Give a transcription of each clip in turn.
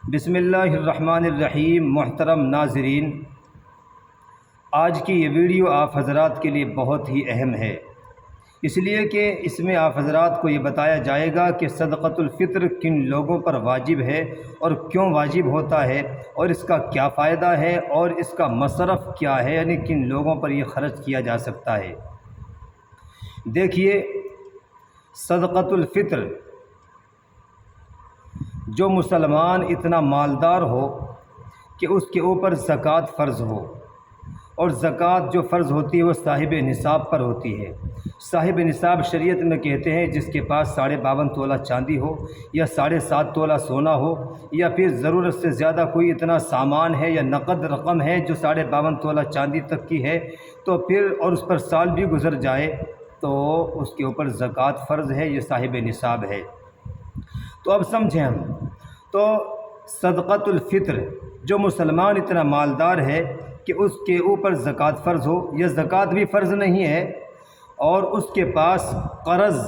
بسم اللہ الرحمن الرحیم۔ محترم ناظرین، آج کی یہ ویڈیو آپ حضرات کے لیے بہت ہی اہم ہے، اس لیے کہ اس میں آپ حضرات کو یہ بتایا جائے گا کہ صدقۃ الفطر کن لوگوں پر واجب ہے اور کیوں واجب ہوتا ہے، اور اس کا کیا فائدہ ہے اور اس کا مصرف کیا ہے، یعنی کن لوگوں پر یہ خرچ کیا جا سکتا ہے۔ دیکھیے، صدقۃ الفطر، جو مسلمان اتنا مالدار ہو کہ اس کے اوپر زکوٰۃ فرض ہو، اور زکوٰۃ جو فرض ہوتی ہے وہ صاحب نصاب پر ہوتی ہے۔ صاحب نصاب شریعت میں کہتے ہیں جس کے پاس 52.5 تولہ چاندی ہو، یا 7.5 تولہ سونا ہو، یا پھر ضرورت سے زیادہ کوئی اتنا سامان ہے یا نقد رقم ہے جو 52.5 تولہ چاندی تک کی ہے، تو پھر اور اس پر سال بھی گزر جائے تو اس کے اوپر زکوٰۃ فرض ہے، یہ صاحب نصاب ہے۔ تو اب سمجھیں ہم، تو صدقۃ الفطر، جو مسلمان اتنا مالدار ہے کہ اس کے اوپر زکوٰۃ فرض ہو، یا زکوٰۃ بھی فرض نہیں ہے اور اس کے پاس قرض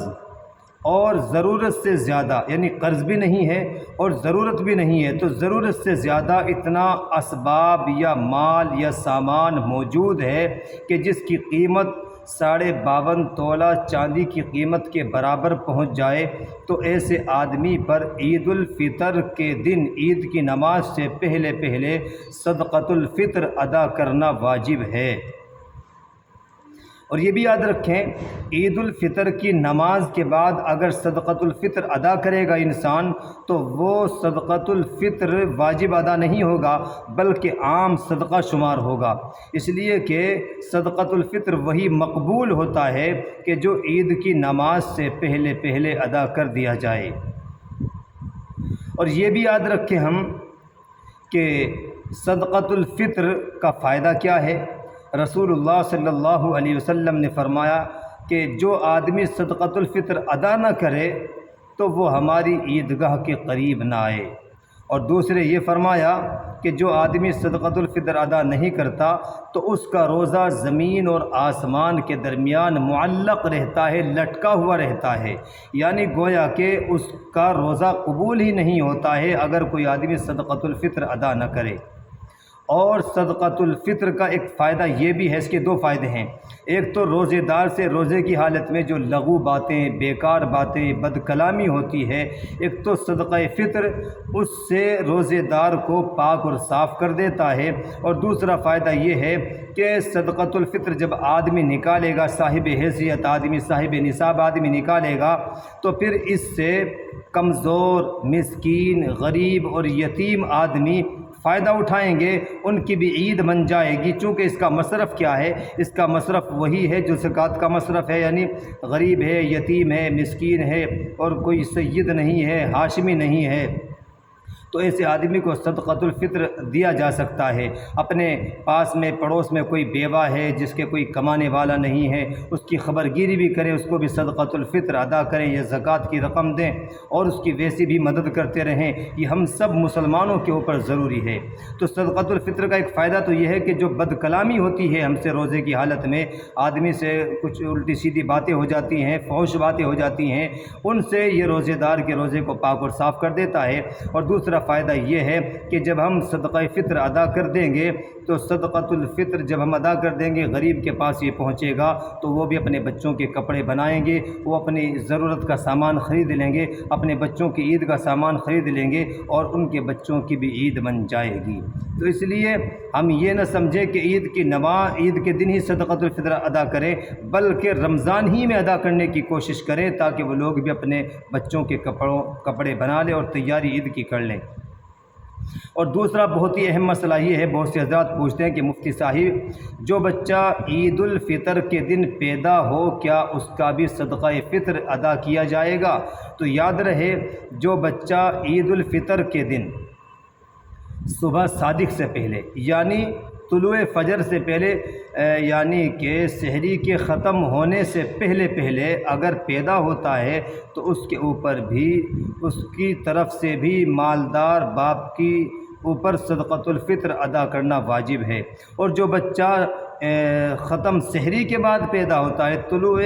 اور ضرورت سے زیادہ، یعنی قرض بھی نہیں ہے اور ضرورت بھی نہیں ہے، تو ضرورت سے زیادہ اتنا اسباب یا مال یا سامان موجود ہے کہ جس کی قیمت 52.5 تولہ چاندی کی قیمت کے برابر پہنچ جائے، تو ایسے آدمی پر عید الفطر کے دن عید کی نماز سے پہلے صدقۃ الفطر ادا کرنا واجب ہے۔ اور یہ بھی یاد رکھیں، عید الفطر کی نماز کے بعد اگر صدقۃ الفطر ادا کرے گا انسان، تو وہ صدقۃ الفطر واجب ادا نہیں ہوگا بلکہ عام صدقہ شمار ہوگا، اس لیے کہ صدقۃ الفطر وہی مقبول ہوتا ہے کہ جو عید کی نماز سے پہلے ادا کر دیا جائے۔ اور یہ بھی یاد رکھیں ہم کہ صدقۃ الفطر کا فائدہ کیا ہے۔ رسول اللہ صلی اللہ علیہ وسلم نے فرمایا کہ جو آدمی صدقۃ الفطر ادا نہ کرے تو وہ ہماری عیدگاہ کے قریب نہ آئے، اور دوسرے یہ فرمایا کہ جو آدمی صدقۃ الفطر ادا نہیں کرتا تو اس کا روزہ زمین اور آسمان کے درمیان معلق رہتا ہے، لٹکا ہوا رہتا ہے، یعنی گویا کہ اس کا روزہ قبول ہی نہیں ہوتا ہے اگر کوئی آدمی صدقۃ الفطر ادا نہ کرے۔ اور صدقۃ الفطر کا ایک فائدہ یہ بھی ہے، اس کے 2 فائدے ہیں۔ ایک تو روزے دار سے روزے کی حالت میں جو لغو باتیں، بیکار باتیں، بد کلامی ہوتی ہے، ایک تو صدقہ فطر اس سے روزے دار کو پاک اور صاف کر دیتا ہے، اور دوسرا فائدہ یہ ہے کہ صدقۃ الفطر جب آدمی نکالے گا، صاحب حیثیت آدمی، صاحب نصاب آدمی نکالے گا، تو پھر اس سے کمزور، مسکین، غریب اور یتیم آدمی فائدہ اٹھائیں گے، ان کی بھی عید بن جائے گی، چونکہ اس کا مصرف کیا ہے؟ اس کا مصرف وہی ہے جو زکوٰۃ کا مصرف ہے، یعنی غریب ہے، یتیم ہے، مسکین ہے، اور کوئی سید نہیں ہے، ہاشمی نہیں ہے، تو ایسے آدمی کو صدقۃ الفطر دیا جا سکتا ہے۔ اپنے پاس میں پڑوس میں کوئی بیوہ ہے جس کے کوئی کمانے والا نہیں ہے، اس کی خبر گیری بھی کرے، اس کو بھی صدقۃ الفطر ادا کریں یا زکوٰۃ کی رقم دیں، اور اس کی ویسی بھی مدد کرتے رہیں، یہ ہم سب مسلمانوں کے اوپر ضروری ہے۔ تو صدقۃ الفطر کا ایک فائدہ تو یہ ہے کہ جو بد کلامی ہوتی ہے ہم سے روزے کی حالت میں، آدمی سے کچھ الٹی سیدھی باتیں ہو جاتی ہیں، فحش باتیں ہو جاتی ہیں، ان سے یہ روزے دار کے روزے کو پاک اور صاف کر دیتا ہے۔ اور دوسرا فائدہ یہ ہے کہ جب ہم صدقہ فطر ادا کر دیں گے، تو صدقۃ الفطر جب ہم ادا کر دیں گے، غریب کے پاس یہ پہنچے گا تو وہ بھی اپنے بچوں کے کپڑے بنائیں گے، وہ اپنی ضرورت کا سامان خرید لیں گے، اپنے بچوں کی عید کا سامان خرید لیں گے، اور ان کے بچوں کی بھی عید بن جائے گی۔ تو اس لیے ہم یہ نہ سمجھیں کہ عید کی نماز عید کے دن ہی صدقۃ الفطر ادا کریں، بلکہ رمضان ہی میں ادا کرنے کی کوشش کریں تاکہ وہ لوگ بھی اپنے بچوں کے کپڑے بنا لیں اور تیاری عید کی کر لیں۔ اور دوسرا بہت ہی اہم مسئلہ یہ ہے، بہت سے حضرات پوچھتے ہیں کہ مفتی صاحب، جو بچہ عید الفطر کے دن پیدا ہو کیا اس کا بھی صدقہ فطر ادا کیا جائے گا؟ تو یاد رہے، جو بچہ عید الفطر کے دن صبح صادق سے پہلے، یعنی طلوع فجر سے پہلے، یعنی کہ سحری کے ختم ہونے سے پہلے اگر پیدا ہوتا ہے تو اس کے اوپر بھی، اس کی طرف سے بھی مالدار باپ کی اوپر صدقۃ الفطر ادا کرنا واجب ہے۔ اور جو بچہ ختم سحری کے بعد پیدا ہوتا ہے، طلوع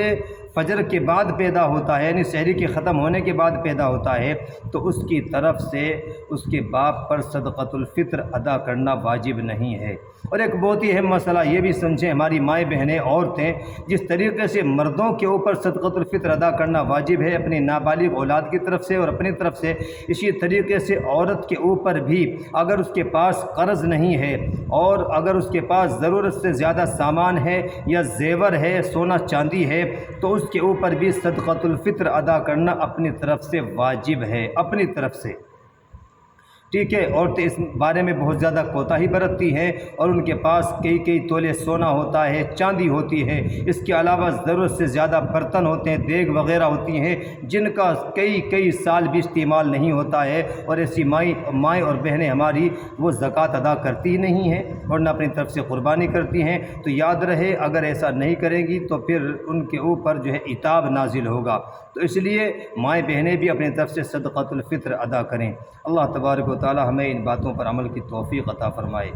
فجر کے بعد پیدا ہوتا ہے یعنی سحری کے ختم ہونے کے بعد پیدا ہوتا ہے تو اس کی طرف سے اس کے باپ پر صدقۃ الفطر ادا کرنا واجب نہیں ہے۔ اور ایک بہت ہی اہم مسئلہ یہ بھی سمجھیں، ہماری مائیں بہنیں عورتیں، جس طریقے سے مردوں کے اوپر صدقۃ الفطر ادا کرنا واجب ہے اپنی نابالغ اولاد کی طرف سے اور اپنی طرف سے، اسی طریقے سے عورت کے اوپر بھی اگر اس کے پاس قرض نہیں ہے اور اگر اس کے پاس ضرورت سے زیادہ سامان ہے یا زیور ہے، سونا چاندی ہے، تو اس کے اوپر بھی صدقۃ الفطر ادا کرنا اپنی طرف سے واجب ہے، اپنی طرف سے۔ ٹھیک ہے، عورتیں اس بارے میں بہت زیادہ کوتاہی برتتی ہیں اور ان کے پاس کئی تولے سونا ہوتا ہے، چاندی ہوتی ہے، اس کے علاوہ ضرورت سے زیادہ برتن ہوتے ہیں، دیگ وغیرہ ہوتی ہیں جن کا کئی سال بھی استعمال نہیں ہوتا ہے، اور ایسی مائیں اور بہنیں ہماری وہ زکوٰۃ ادا کرتی نہیں ہیں اور نہ اپنی طرف سے قربانی کرتی ہیں۔ تو یاد رہے اگر ایسا نہیں کریں گی تو پھر ان کے اوپر جو ہے عتاب نازل ہوگا، تو اس لیے مائیں بہنیں بھی اپنی طرف سے صدقۃ الفطر ادا کریں۔ اللہ تبارک و تعالی ہمیں ان باتوں پر عمل کی توفیق عطا فرمائے۔